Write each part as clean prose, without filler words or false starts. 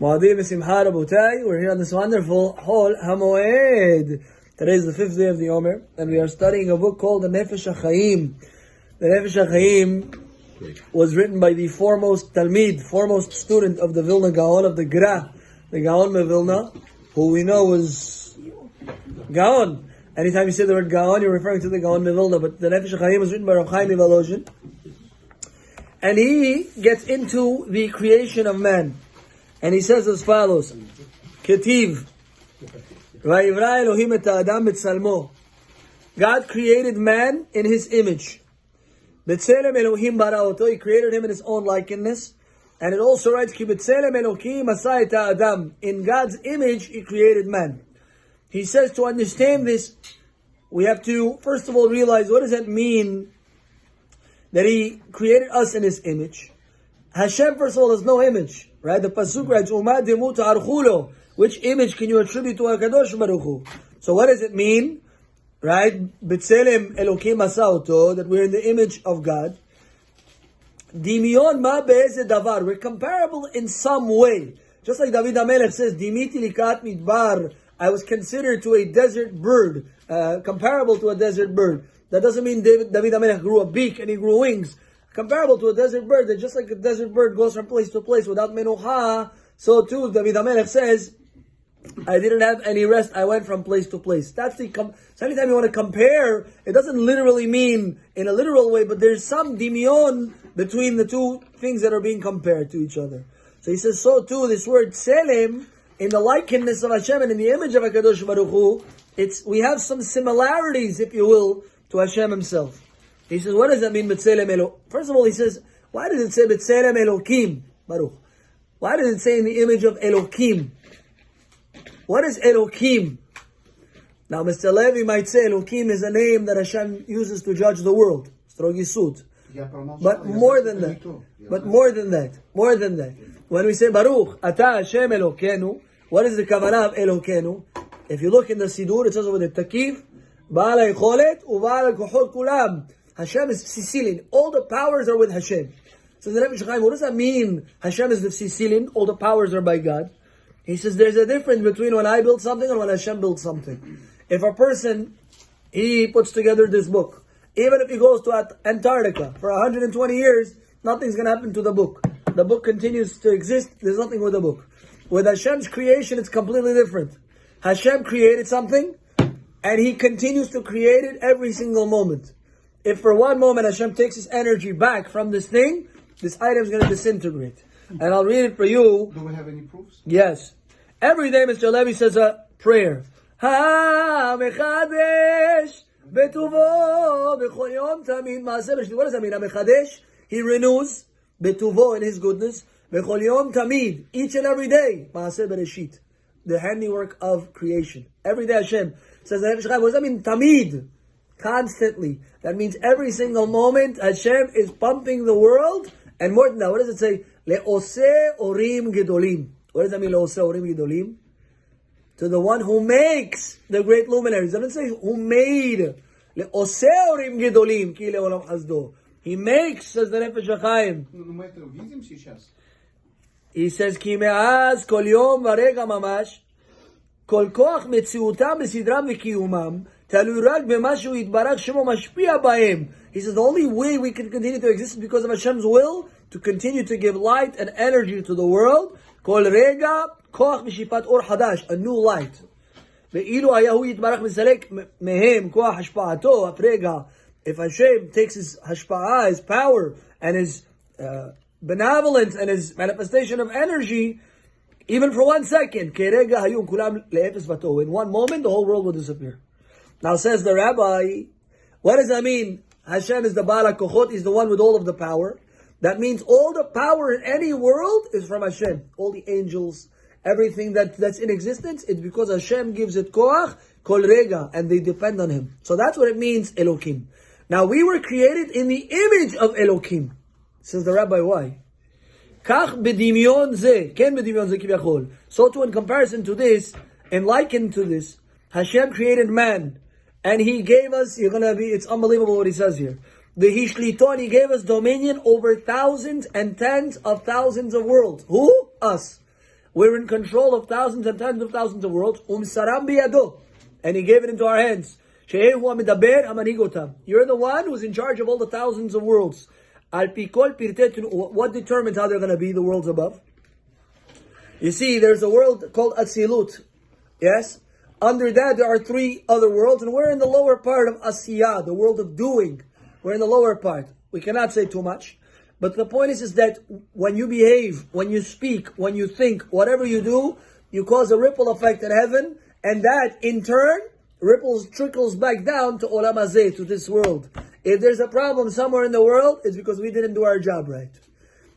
We're here on this wonderful Hol HaMoed. Today is the 5th day of the Omer, and we are studying a book called the Nefesh Hachaim. The Nefesh Hachaim was written by the foremost student of the Vilna Gaon of the Gra, the Gaon of Vilna, who we know was Gaon. Anytime you say the word Gaon, you're referring to the Gaon of Vilna, but the Nefesh Hachaim was written by Hachaim. And he gets into the creation of man. And he says as follows, Ketiv, Vayivra Elohim et ha'adam b'tzalmo. God created man in his image. B'tzelem Elohim bara'oto, he created him in his own likeness. And it also writes, Ki b'tzelem Elohim asa et ha'adam. In God's image, he created man. He says to understand this, we have to, first of all, realize what does that mean that he created us in his image. Hashem, first of all, has no image. Right? The Pasuk writes, Uma demut archulo. Which image can you attribute to HaKadosh Baruch Hu? So what does it mean? Right? B'tzelem Elokim asaoto, that we're in the image of God. Dimion ma be'eze davar. We're comparable in some way. Just like David HaMelech says, Dimiti likat midbar. I was considered to a desert bird. Comparable to a desert bird. That doesn't mean David HaMelech grew a beak and he grew wings. Comparable to a desert bird, that just like a desert bird goes from place to place without menucha, so too David HaMelech says, I didn't have any rest, I went from place to place. That's the so anytime you want to compare, it doesn't literally mean in a literal way, but there's some dimion between the two things that are being compared to each other. So he says, so too, this word tselem, in the likeness of Hashem and in the image of HaKadosh Baruch Hu, we have some similarities, if you will, to Hashem himself. He says, what does that mean, B'tzelem Elohim? First of all, he says, why does it say B'tzelem Elokim, Baruch? Why does it say in the image of Elokim? What is Elokim? Now, Mr. Levi might say Elokim is a name that Hashem uses to judge the world. Strogisut. But more than that. When we say Baruch, Ata Hashem Elokenu, what is the kavanah of Elokenu? If you look in the Sidur, it says over the Takif, Ba'al HaYicholet u'Ba'al HaKochot Kulam. Hashem is Sicilian. All the powers are with Hashem. So the Nefesh Hachaim, what does that mean? Hashem is the Sicilian. All the powers are by God. He says there's a difference between when I build something and when Hashem builds something. If a person, he puts together this book, even if he goes to Antarctica for 120 years, nothing's going to happen to the book. The book continues to exist. There's nothing with the book. With Hashem's creation, it's completely different. Hashem created something, and he continues to create it every single moment. If for one moment Hashem takes his energy back from this thing, this item is going to disintegrate. And I'll read it for you. Do we have any proofs? Yes. Every day Mr. Levi says a prayer. Ha-mechadesh betuvo b'chol yom tamid ma'aseh b'shli. What does that mean? Ha-mechadesh, he renews betuvo in his goodness. B'chol yom tamid, each and every day. Ma'aseh bereshit, the handiwork of creation. Every day Hashem says, what does that mean? Tamid. Constantly. That means every single moment Hashem is pumping the world. And more than that, what does it say? Le'oseh orim gedolim. What does that mean, le'oseh orim gedolim? To the one who makes the great luminaries. It doesn't say who made. Le'oseh orim gedolim ki le'olam hasdo. He makes, says the Nefesh Hachaim. He says, Ki me'az kol yom varega mamash כל כוח מציאותם בסדרם וקיומם תלוי רק במה שהוא יתברך שמו משפיע בהם. He says the only way we can continue to exist is because of Hashem's will to continue to give light and energy to the world. כל רגע כוח משיפת אור חדש, a new light. ואילו היה הוא יתברך מסלק מהם כוח השפעתו, הפרגע, if Hashem takes his השפעה, his power, and his benevolence and his manifestation of energy, even for 1 second, in one moment, the whole world will disappear. Now says the Rabbi, what does that mean? Hashem is the Baal HaKochot, he's the one with all of the power. That means all the power in any world is from Hashem. All the angels, everything that's in existence, it's because Hashem gives it koach, kol rega, and they depend on him. So that's what it means, Elokim. Now we were created in the image of Elokim. Says the Rabbi, why? כך בדמיון זה, כן בדמיון זה כביכול. So too in comparison to this, and likened to this, Hashem created man, and he gave us, it's unbelievable what he says here. The Hishliton, he gave us dominion over thousands and tens of thousands of worlds. Who? Us. We're in control of thousands and tens of thousands of worlds. Saram biyado. And he gave it into our hands. You're the one who's in charge of all the thousands of worlds. What determines how they're going to be, the worlds above? You see, there's a world called Atzilut. Yes? Under that, there are 3 other worlds, and we're in the lower part of Asiyah, the world of doing. We're in the lower part. We cannot say too much. But the point is that when you behave, when you speak, when you think, whatever you do, you cause a ripple effect in heaven, and that, in turn, trickles back down to Olam Hazeh, to this world. If there's a problem somewhere in the world, it's because we didn't do our job right.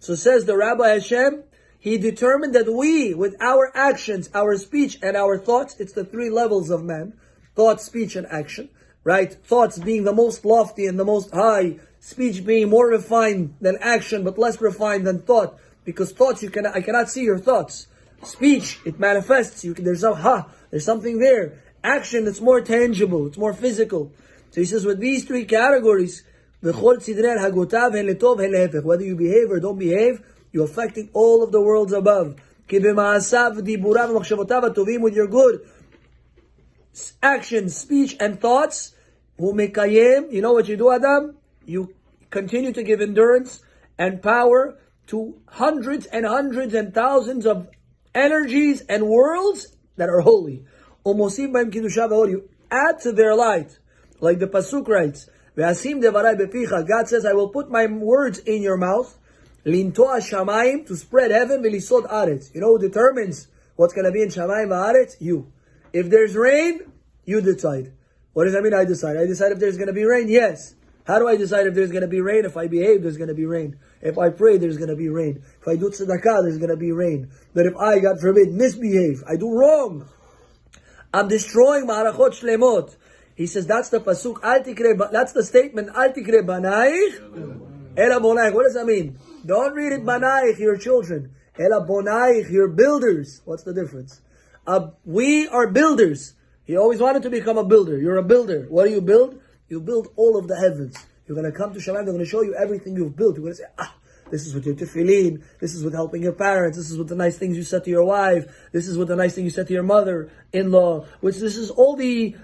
So says the Rabbi Hashem, he determined that we, with our actions, our speech, and our thoughts, it's the 3 levels of man, thought, speech, and action, right? Thoughts being the most lofty and the most high, speech being more refined than action, but less refined than thought, because thoughts, I cannot see your thoughts. Speech, it manifests, there's something there. Action, it's more tangible, it's more physical. So he says, with these 3 categories, whether you behave or don't behave, you're affecting all of the worlds above. With your good actions, speech, and thoughts, you know what you do, Adam? You continue to give endurance and power to hundreds and hundreds and thousands of energies and worlds that are holy. You add to their light. Like the Pasuk writes, God says, I will put my words in your mouth, to spread heaven, you know who determines what's going to be in Shamayim v'aretz? You. If there's rain, you decide. What does that mean, I decide? I decide if there's going to be rain? Yes. How do I decide if there's going to be rain? If I behave, there's going to be rain. If I pray, there's going to be rain. If I do tzedakah, there's going to be rain. But if I, God forbid, misbehave, I do wrong, I'm destroying ma'arachot shlemot. He says that's the pasuk. That's the statement. Al tikre banaich, ela bonaich. What does that mean? Don't read it banaich, your children. Ela bonaich, your builders. What's the difference? We are builders. He always wanted to become a builder. You're a builder. What do you build? You build all of the heavens. You're going to come to Shamayim. They're going to show you everything you've built. You're going to say, this is with your tefillin. This is with helping your parents. This is with the nice things you said to your wife. This is with the nice thing you said to your mother-in-law. This is all the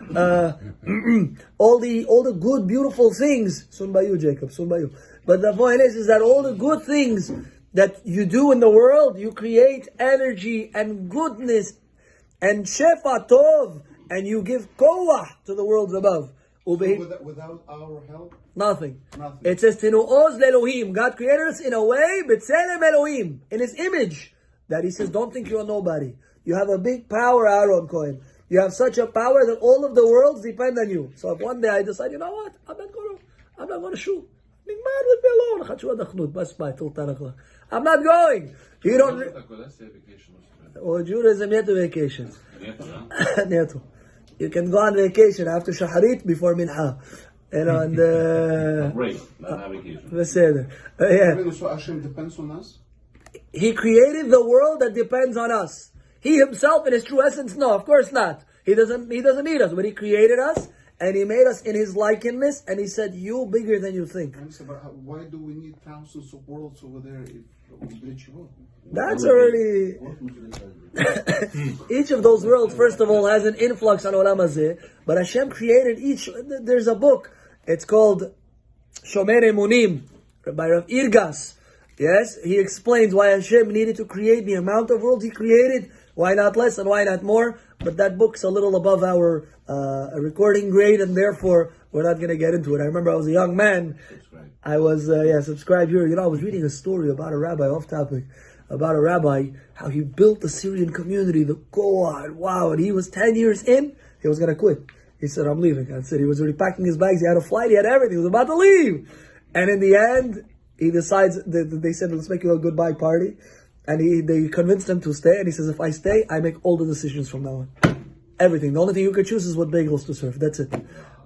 all the good, beautiful things. Soon by you, Jacob. Soon by you. But the point is that all the good things that you do in the world, you create energy and goodness and shefa tov, and you give koah to the worlds above. So without our help? Nothing. It says, Tinu'oz le'Elohim. God created us in a way, b'tselem Elohim, in His image, that He says, don't think you're nobody. You have a big power, Aaron Cohen. You have such a power that all of the worlds depend on you. So if one day I decide, you know what, I'm not going to shul. I'm not going. You don't... Oh, Judaism yet to vacation. You can go on vacation after Shaharit before Minha. You know, and break, not vacation. Yeah. So Hashem depends on us? He created the world that depends on us. He himself in his true essence, no, of course not. He doesn't need us, but he created us and he made us in his likeness, and he said, you bigger than you think. But why do we need thousands of worlds over there if we glitch you up? That's already... Each of those worlds, first of all, has an influx on Olam Hazeh, but Hashem created each... There's a book, it's called Shomer Emunim, by Rav Irgas. Yes, he explains why Hashem needed to create the amount of worlds He created, why not less and why not more, but that book's a little above our recording grade, and therefore we're not going to get into it. I remember I was a young man, I was, subscribed here. You know, I was reading a story about a rabbi, off topic, about a rabbi, how he built the Syrian community, the Goa, wow, and he was 10 years in, he was going to quit. He said, I'm leaving. That's it. He was already packing his bags, he had a flight, he had everything, he was about to leave. And in the end, he decides, they said, let's make you a goodbye party. And they convinced him to stay, and he says, if I stay, I make all the decisions from now on. Everything. The only thing you could choose is what bagels to serve. That's it.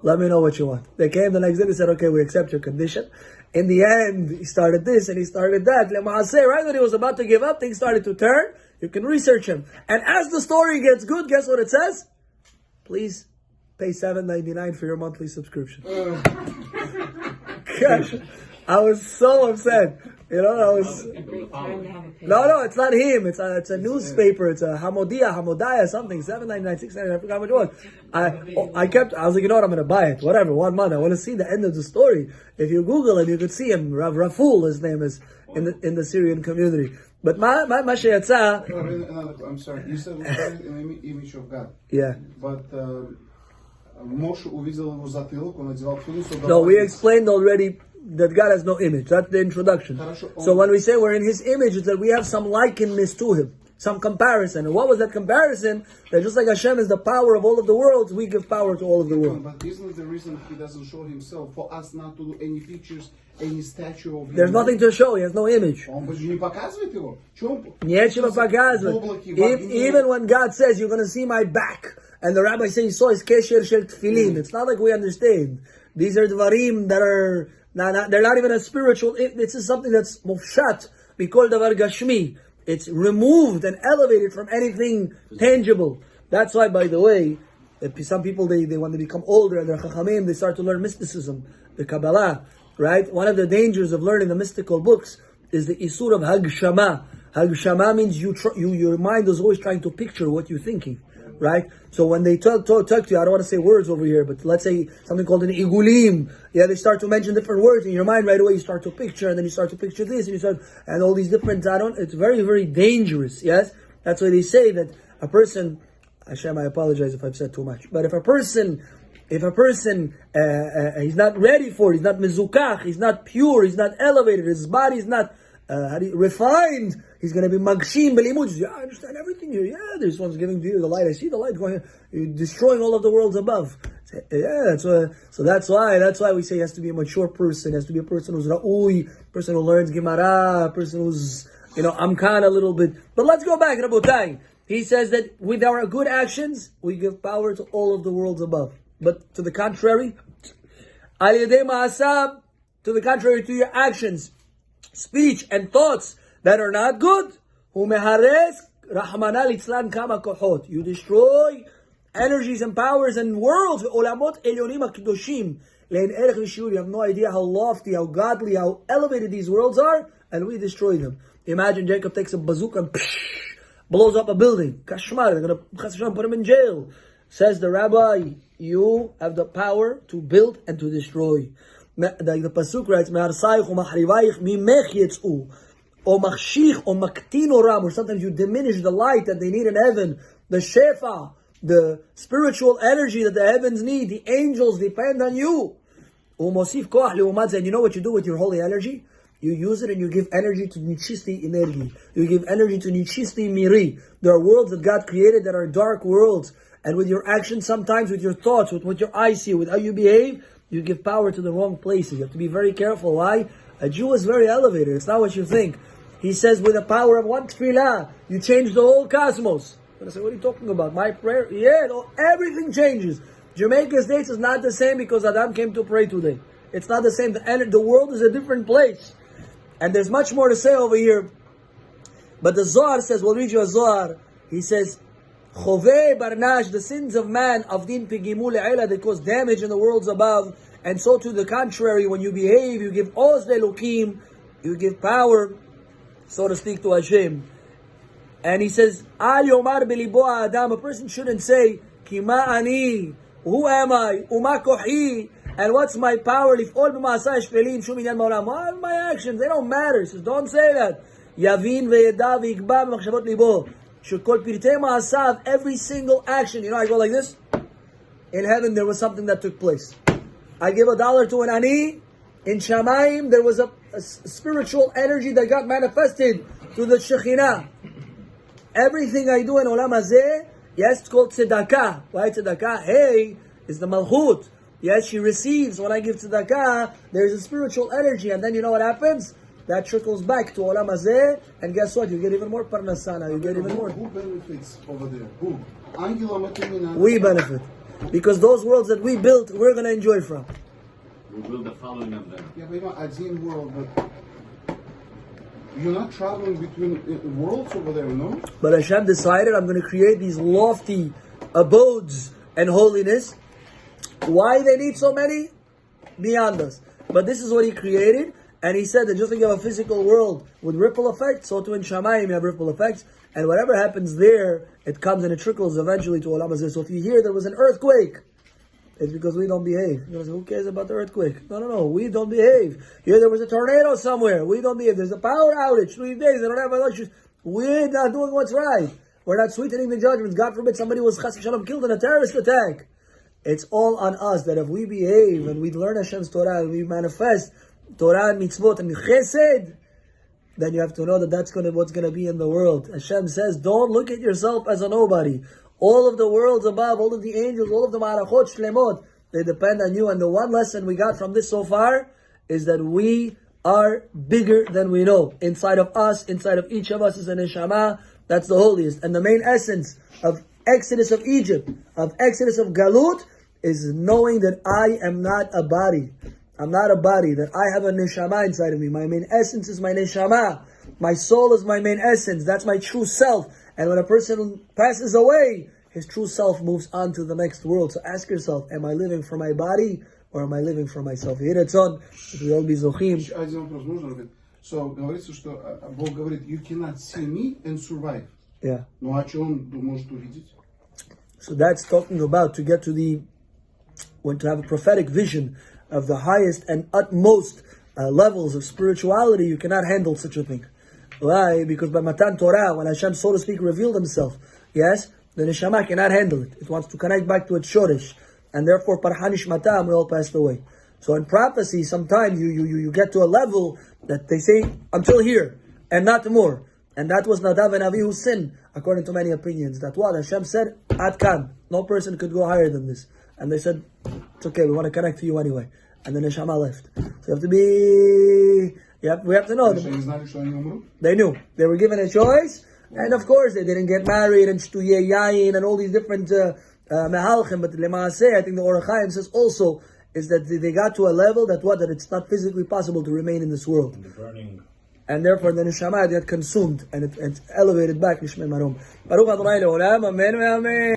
Let me know what you want. They came the next day, they said, okay, we accept your condition. In the end, he started this and he started that. Right when he was about to give up, things started to turn. You can research him. And as the story gets good, guess what it says? Please pay $7.99 for your monthly subscription. Gosh, I was so upset. You know, it's, People follow him. no, it's not him. It's a newspaper. It's a Hamodiah, something, $7.99, $6.99, I forgot what it was. I was like, you know what, I'm going to buy it. Whatever, 1 month. I want to see the end of the story. If you Google him, you could see him. Raful, his name is, in the Syrian community. But my sheyatza. I'm sorry. You said in the image of God. Yeah. But Moshe увидел его затылок, он одевал тфилин. No, we explained already that God has no image. That's the introduction. So when we say we're in His image, it's that we have some likeness to Him, some comparison. And what was that comparison? That just like Hashem is the power of all of the worlds, we give power to all of the world. But isn't the reason He doesn't show Himself for us not to do any pictures, any statue of Him? There's nothing to show. He has no image. Он же не показывает его. Нечего показывать. Even when God says, you're going to see my back, and the rabbi says he saw his kesher shel tefillin, it's not like we understand. These are dvarim that are, they're not even a spiritual, this is something that's mufshat, mikol davar gashmi. It's removed and elevated from anything tangible. That's why, by the way, some people, they when they become older and they're Hachaim, they start to learn mysticism, the Kabbalah, right? One of the dangers of learning the mystical books is the isur of hagshama. Hagshama means your mind is always trying to picture what you're thinking, right? So when they talk to you, I don't want to say words over here, but let's say something called an igulim. Yeah, they start to mention different words in your mind right away. You start to picture, and then you start to picture this, and all these different. It's very, very dangerous. Yes, that's why they say that a person. Hashem, I apologize if I've said too much, but if a person, he's not ready for it, he's not mezukach, he's not pure, he's not elevated, his body is not refined, he's going to be magshim belimud. Yeah, I understand everything here. Yeah, this one's giving you the light. I see the light going here. You're destroying all of the worlds above. Yeah, so that's why we say he has to be a mature person. He has to be a person who's ra'ui, person who learns Gemara, a person who's, amkan a little bit. But let's go back, Rabotai. He says that with our good actions, we give power to all of the worlds above. But to the contrary, al yedei ma'asab, to the contrary to your actions, speech and thoughts that are not good, hu mehares rahmana litzlan kama kohot. You destroy energies and powers and worlds. Olamot elyonim hakadoshim lein erech v'shiur. You have no idea how lofty, how godly, how elevated these worlds are, and we destroy them. Imagine Jacob takes a bazooka and blows up a building. Kashmar, they're going to put him in jail. Says the rabbi, you have the power to build and to destroy. The pasuk writes, or sometimes you diminish the light that they need in heaven, the shefa, the spiritual energy that the heavens need. The angels depend on you. And you know what you do with your holy energy? You use it and you give energy to nichisti energy. You give energy to nichisti miri. There are worlds that God created that are dark worlds. And with your actions, sometimes with your thoughts, with what your eyes see, with how you behave, you give power to the wrong places. You have to be very careful. Why? A Jew is very elevated. It's not what you think. He says with the power of one tefillah, you change the whole cosmos. And I say, what are you talking about? My prayer? Yeah, no, everything changes. Jamaica States is not the same because Adam came to pray today. It's not the same. The world is a different place. And there's much more to say over here. But the Zohar says, we'll read you a Zohar. He says, Chovei barnash, the sins of man, avdin pigimu le'ela, they cause damage in the worlds above. And so to the contrary, when you behave, you give oz le'elokim, you give power, so to speak, to Hashem. And he says, Al yomar belibo adam, a person shouldn't say, Kima ani, who am I, uma kohi, and what's my power? If all b'maasai shpelim shum inyan ma'olam, what are my actions? They don't matter. He says, don't say that. Yavin ve'yeda ve'ikba b'machshavot libo. Shekol pirtei ma'asav, every single action. I go like this. In heaven, there was something that took place. I give $1 to an ani. In Shamayim, there was a spiritual energy that got manifested through the Shekhinah. Everything I do in Olam Hazeh, yes, it's called tzedakah. Why tzedakah? Hey, is the malchut. Yes, she receives. When I give tzedakah, there's a spiritual energy. And then you know what happens? That trickles back to Olam Hazeh. And guess what? You get even more parnasana. You get even more. Who benefits over there? Who? We benefit. Because those worlds that we built, we're going to enjoy from. We build the following of them. Yeah, but I've seen world, but you're not traveling between worlds over there, no? But Hashem decided, I'm going to create these lofty abodes and holiness. Why they need so many? Beyond us. But this is what He created. And he said that just like you have a physical world with ripple effects, so too in Shamayim you have ripple effects. And whatever happens there, it comes and it trickles eventually to Olam Hazeh. So if you hear there was an earthquake, it's because we don't behave. You know, who cares about the earthquake? No, we don't behave. Here there was a tornado somewhere, we don't behave. There's a power outage, 3 days, they don't have electricity. We're not doing what's right. We're not sweetening the judgments. God forbid somebody was chas v'shalom killed in a terrorist attack. It's all on us that if we behave and we learn Hashem's Torah and we manifest Torah and mitzvot and chesed, then you have to know that that's what's going to be in the world. Hashem says, don't look at yourself as a nobody. All of the worlds above, all of the angels, all of the marachot, shlemot, they depend on you. And the one lesson we got from this so far is that we are bigger than we know. Inside of us, inside of each of us is an neshama. That's the holiest. And the main essence of Exodus of Egypt, of Exodus of Galut, is knowing that I am not a body. I'm not a body, that I have a neshama inside of me. My main essence is my neshama. My soul is my main essence. That's my true self. And when a person passes away, his true self moves on to the next world. So ask yourself, am I living for my body or am I living for myself? Here it's on. We all be zochim. Один вопрос можно, Rabbi? So, говорится, что Бог говорит, you cannot see me and survive. Yeah. Ну, а что он может увидеть? So that's talking about to get to to have a prophetic vision of the highest and utmost levels of spirituality. You cannot handle such a thing. Why? Because by Matan Torah, when Hashem, so to speak, revealed himself, yes, the neshama cannot handle it. It wants to connect back to its shoresh. And therefore, parhanish matam, we all passed away. So in prophecy, sometimes you get to a level that they say, until here, and not more. And that was Nadav and Avihu's sin, according to many opinions. That what Hashem said, Ad Kan, no person could go higher than this. And they said, it's okay, we want to connect to you anyway. And the neshama left. So you have to be... we have to know. They knew. They were given a choice. And of course, they didn't get married and shtuye yayin and all these different mehalchim. But lemaaseh, I think the Hachaim says also, is that they got to a level that it's not physically possible to remain in this world. And therefore the neshama got consumed and it's elevated back. Baruch Adonai le'olam, amen ve'amen.